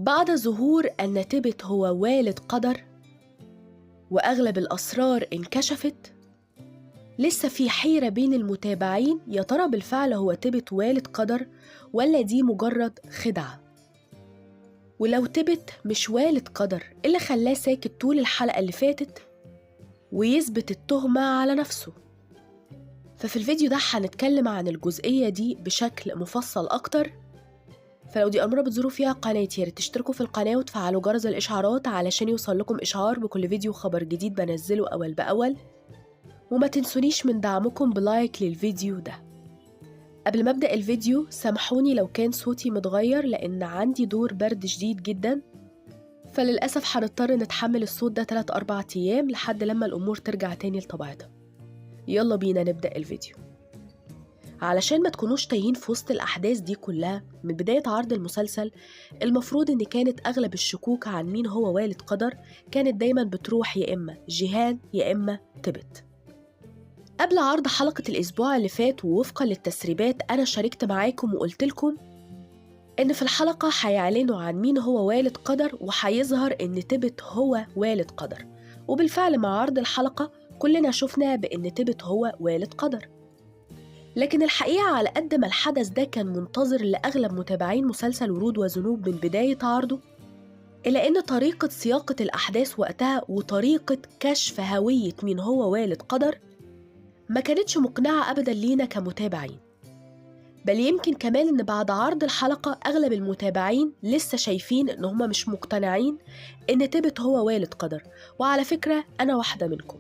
بعد ظهور أن تبت هو والد قدر وأغلب الأسرار انكشفت، لسه في حيرة بين المتابعين، يا ترى بالفعل هو تبت والد قدر ولا دي مجرد خدعة؟ ولو تبت مش والد قدر، إيه اللي خلاه ساكت طول الحلقة اللي فاتت ويثبت التهمة على نفسه؟ ففي الفيديو ده هنتكلم عن الجزئية دي بشكل مفصل أكتر. فلو دي أمر بتزوروا فيها قناتي، ياريت تشتركوا في القناة وتفعلوا جرس الإشعارات علشان يوصل لكم إشعار بكل فيديو خبر جديد بنزله أول بأول، وما تنسونيش من دعمكم بلايك للفيديو ده. قبل ما أبدأ الفيديو سامحوني لو كان صوتي متغير، لأن عندي دور برد شديد جدا، فللأسف هنضطر نتحمل الصوت ده 3-4 أيام لحد لما الأمور ترجع تاني لطبيعتها. يلا بينا نبدأ الفيديو. علشان ما تكونوش تايهين في وسط الأحداث دي كلها، من بداية عرض المسلسل المفروض إن كانت أغلب الشكوك عن مين هو والد قدر كانت دايما بتروح يا إما جيهان يا إما تبت. قبل عرض حلقة الأسبوع اللي فات ووفقا للتسريبات أنا شاركت معاكم وقلت لكم إن في الحلقة هيعلنوا عن مين هو والد قدر وهيظهر إن تبت هو والد قدر، وبالفعل مع عرض الحلقة كلنا شفنا بإن تبت هو والد قدر. لكن الحقيقة على قد ما الحدث ده كان منتظر لأغلب متابعين مسلسل ورود وذنوب من بداية عرضه، إلا إن طريقة سياقة الأحداث وقتها وطريقة كشف هوية مين هو والد قدر ما كانتش مقنعة أبداً لينا كمتابعين. بل يمكن كمان إن بعد عرض الحلقة أغلب المتابعين لسه شايفين إن هما مش مقتنعين إن تبت هو والد قدر، وعلى فكرة أنا واحدة منكم.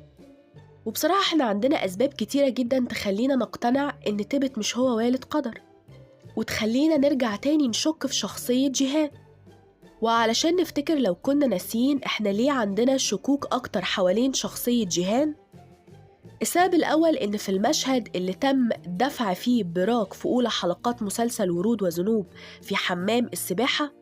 وبصراحة احنا عندنا أسباب كتيرة جدا تخلينا نقتنع إن تبت مش هو والد قدر، وتخلينا نرجع تاني نشك في شخصية جيهان. وعلشان نفتكر لو كنا ناسيين احنا ليه عندنا شكوك أكتر حوالين شخصية جيهان، السبب الأول إن في المشهد اللي تم دفع فيه براك في أولى حلقات مسلسل ورود وذنوب في حمام السباحة،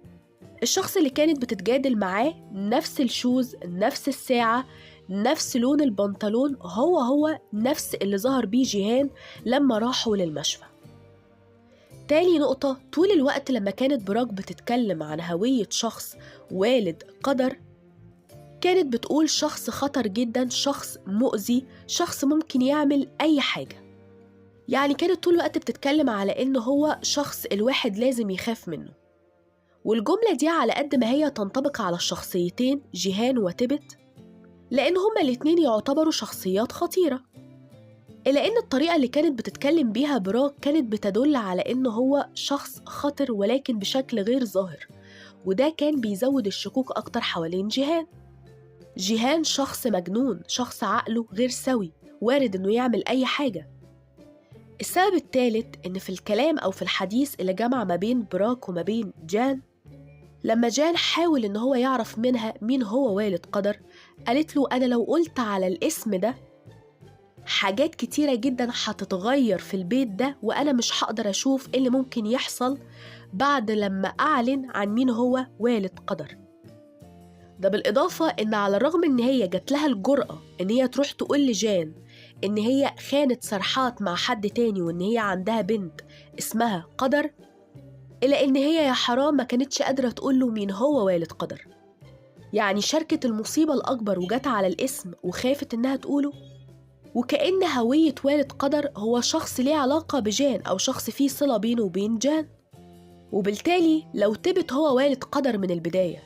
الشخص اللي كانت بتتجادل معاه نفس الشوز، نفس الساعة، نفس لون البنطلون، هو نفس اللي ظهر بيه جيهان لما راحوا للمشفى. تاني نقطة، طول الوقت لما كانت براك بتتكلم عن هوية شخص والد قدر كانت بتقول شخص خطر جدا، شخص مؤذي، شخص ممكن يعمل أي حاجة. يعني كانت طول الوقت بتتكلم على إنه هو شخص الواحد لازم يخاف منه. والجملة دي على قد ما هي تنطبق على الشخصيتين جيهان وتبت، لأن هما الاتنين يعتبروا شخصيات خطيرة، إلا إن الطريقة اللي كانت بتتكلم بيها براك كانت بتدل على إنه هو شخص خطر ولكن بشكل غير ظاهر، وده كان بيزود الشكوك أكتر حوالين جيهان. جيهان شخص مجنون، شخص عقله غير سوي، وارد إنه يعمل أي حاجة. السبب الثالث إن في الكلام أو في الحديث اللي جمع ما بين براك وما بين جان، لما جان حاول إن هو يعرف منها مين هو والد قدر، قالت له أنا لو قلت على الاسم ده حاجات كتيرة جدا هتتغير في البيت ده، وأنا مش هقدر أشوف إيه اللي ممكن يحصل بعد لما أعلن عن مين هو والد قدر. ده بالإضافة إن على الرغم إن هي جات لها الجرأة إن هي تروح تقول لجان إن هي خانت سرحات مع حد تاني وإن هي عندها بنت اسمها قدر، إلا إن هي يا حرام ما كانتش قادرة تقول له مين هو والد قدر. يعني شاركت المصيبة الأكبر وجات على الاسم وخافت إنها تقوله، وكأن هوية والد قدر هو شخص ليه علاقة بجان أو شخص فيه صلة بينه وبين جان. وبالتالي لو تبت هو والد قدر من البداية،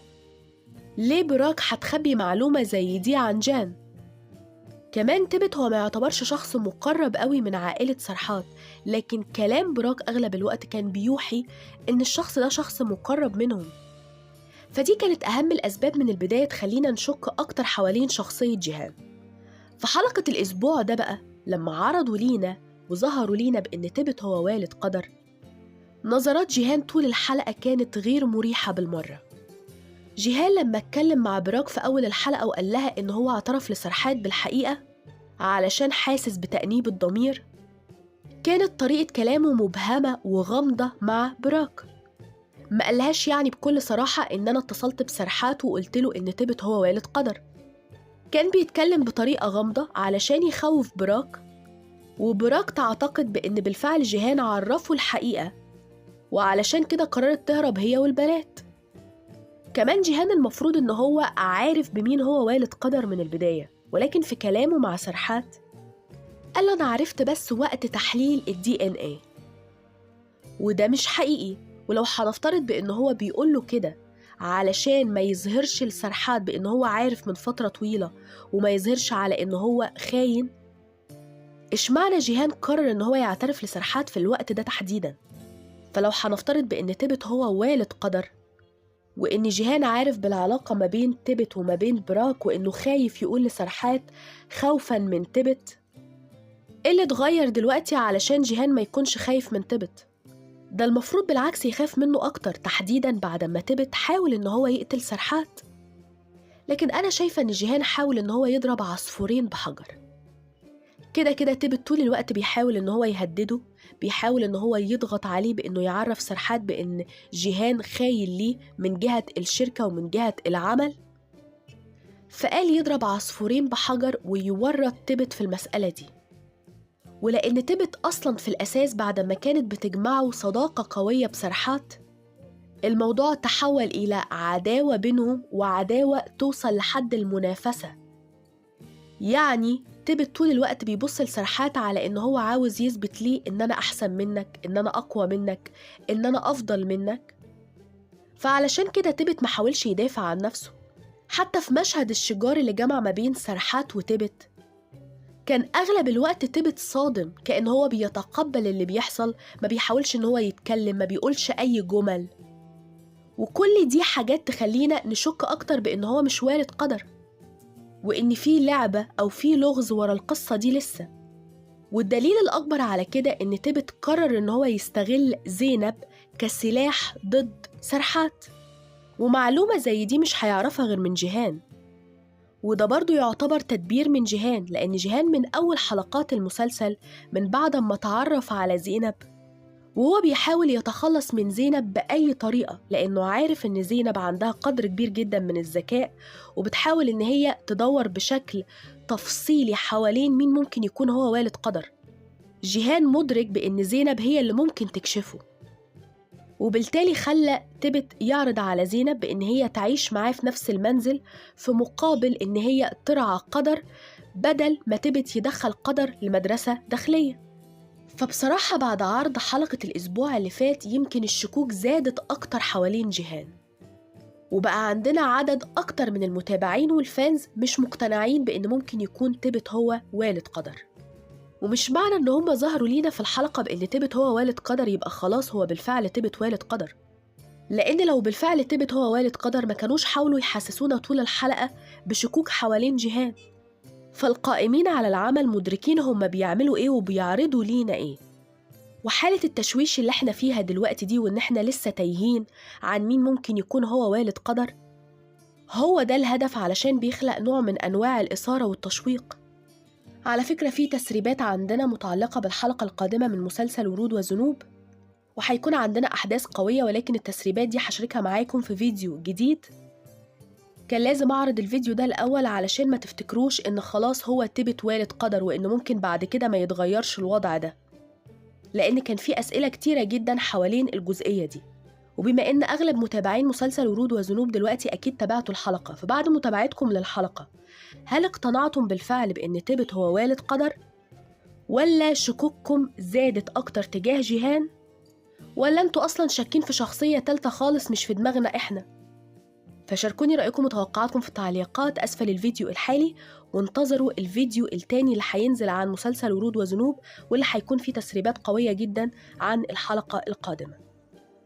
ليه براك هتخبي معلومة زي دي عن جان؟ كمان تبت هو ما يعتبرش شخص مقرب قوي من عائلة سرحات، لكن كلام براك أغلب الوقت كان بيوحي إن الشخص ده شخص مقرب منهم. فدي كانت أهم الأسباب من البداية تخلينا نشك أكتر حوالين شخصية جيهان. في حلقة الأسبوع ده بقى لما عرضوا لينا وظهروا لينا بإن تبت هو والد قدر، نظرات جيهان طول الحلقة كانت غير مريحة بالمرة. جيهان لما اتكلم مع براك في أول الحلقة وقال لها إن هو اعترف لسرحات بالحقيقة علشان حاسس بتأنيب الضمير، كانت طريقة كلامه مبهمة وغامضة مع براك. ما قالهاش يعني بكل صراحة إن أنا اتصلت بسرحات وقلت له إن تبت هو والد قدر. كان بيتكلم بطريقة غامضة علشان يخوف براك، وبراك تعتقد بإن بالفعل جيهان عرفه الحقيقة، وعلشان كده قررت تهرب هي والبنات. كمان جيهان المفروض إن هو عارف بمين هو والد قدر من البداية، ولكن في كلامه مع سرحات قال له أنا عرفت بس وقت تحليل DNA، وده مش حقيقي. ولو هنفترض بإن هو بيقول له كده علشان ما يظهرش لسرحات بإن هو عارف من فترة طويلة وما يظهرش على إن هو خاين، إشمعنى جيهان قرر إن هو يعترف لسرحات في الوقت ده تحديداً؟ فلو هنفترض بإن تبت هو والد قدر، وإن جيهان عارف بالعلاقة ما بين تبت وما بين براك، وإنه خايف يقول لسرحات خوفاً من تبت، إيه اللي اتغير دلوقتي علشان جيهان ما يكونش خايف من تبت؟ ده المفروض بالعكس يخاف منه أكتر، تحديداً بعد ما تبت حاول إن هو يقتل سرحات. لكن أنا شايفة إن جيهان حاول إن هو يضرب عصفورين بحجر. كده تبت طول الوقت بيحاول إن هو يهدده، بيحاول إن هو يضغط عليه بإنه يعرف سرحات بإن جيهان خاين ليه من جهة الشركة ومن جهة العمل، فقال يضرب عصفورين بحجر ويورط تبت في المسألة دي. ولأن تبت أصلاً في الأساس بعد ما كانت بتجمعه صداقة قوية بسرحات، الموضوع تحول إلى عداوة بينهم، وعداوة توصل لحد المنافسة. يعني تبت طول الوقت بيبص لسرحات على إن هو عاوز يثبت ليه إن أنا أحسن منك، إن أنا أقوى منك، إن أنا أفضل منك. فعلشان كده تبت محاولش يدافع عن نفسه. حتى في مشهد الشجار اللي جمع ما بين سرحات وتبت، كان أغلب الوقت تبت صادم، كأن هو بيتقبل اللي بيحصل، ما بيحاولش إن هو يتكلم، ما بيقولش أي جمل. وكل دي حاجات تخلينا نشك أكتر بإن هو مش والد قدر، وإن في لعبة أو في لغز ورا القصة دي لسه. والدليل الأكبر على كده إن تبت قرر إن هو يستغل زينب كسلاح ضد سرحات، ومعلومة زي دي مش هيعرفها غير من جيهان. وده برضو يعتبر تدبير من جيهان، لأن جيهان من أول حلقات المسلسل من بعد ما تعرف على زينب وهو بيحاول يتخلص من زينب بأي طريقة، لأنه عارف إن زينب عندها قدر كبير جدا من الذكاء، وبتحاول إن هي تدور بشكل تفصيلي حوالين مين ممكن يكون هو والد قدر. جيهان مدرك بإن زينب هي اللي ممكن تكشفه، وبالتالي خلى تبت يعرض على زينب بإن هي تعيش معاه في نفس المنزل، في مقابل إن هي ترعى قدر، بدل ما تبت يدخل قدر لمدرسة داخلية. فبصراحة بعد عرض حلقة الأسبوع اللي فات يمكن الشكوك زادت أكتر حوالين جيهان، وبقى عندنا عدد أكتر من المتابعين والفانز مش مقتنعين بإن ممكن يكون تبت هو والد قدر. ومش معنى إن هم ظهروا لينا في الحلقة بإن تبت هو والد قدر يبقى خلاص هو بالفعل تبت والد قدر، لأن لو بالفعل تبت هو والد قدر ما كانوش حاولوا يحسسونا طول الحلقة بشكوك حوالين جيهان. فالقائمين على العمل مدركين هم بيعملوا إيه وبيعرضوا لينا إيه. وحالة التشويش اللي احنا فيها دلوقتي دي، وإن احنا لسه تايهين عن مين ممكن يكون هو والد قدر، هو ده الهدف علشان بيخلق نوع من أنواع الإثارة والتشويق. على فكرة في تسريبات عندنا متعلقة بالحلقة القادمة من مسلسل ورود وذنوب، وهيكون عندنا أحداث قوية، ولكن التسريبات دي هشاركها معاكم في فيديو جديد. كان لازم أعرض الفيديو ده الأول علشان ما تفتكروش إن خلاص هو تبت والد قدر وإنه ممكن بعد كده ما يتغيرش الوضع ده، لأن كان في أسئلة كتيرة جدا حوالين الجزئية دي. وبما إن أغلب متابعين مسلسل ورود وذنوب دلوقتي أكيد تابعتوا الحلقة، فبعد متابعتكم للحلقة هل اقتنعتم بالفعل بإن تبت هو والد قدر؟ ولا شكوككم زادت أكتر تجاه جيهان؟ ولا أنتوا أصلا شاكين في شخصية تالتة خالص مش في دماغنا إحنا؟ فشاركوني رأيكم وتوقعاتكم في التعليقات أسفل الفيديو الحالي، وانتظروا الفيديو التاني اللي هينزل عن مسلسل ورود وذنوب، واللي هيكون فيه تسريبات قوية جدا عن الحلقة القادمة.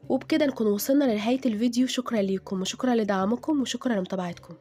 وبكده نكون وصلنا لنهاية الفيديو. شكرا ليكم وشكرا لدعمكم وشكرا لمتابعتكم.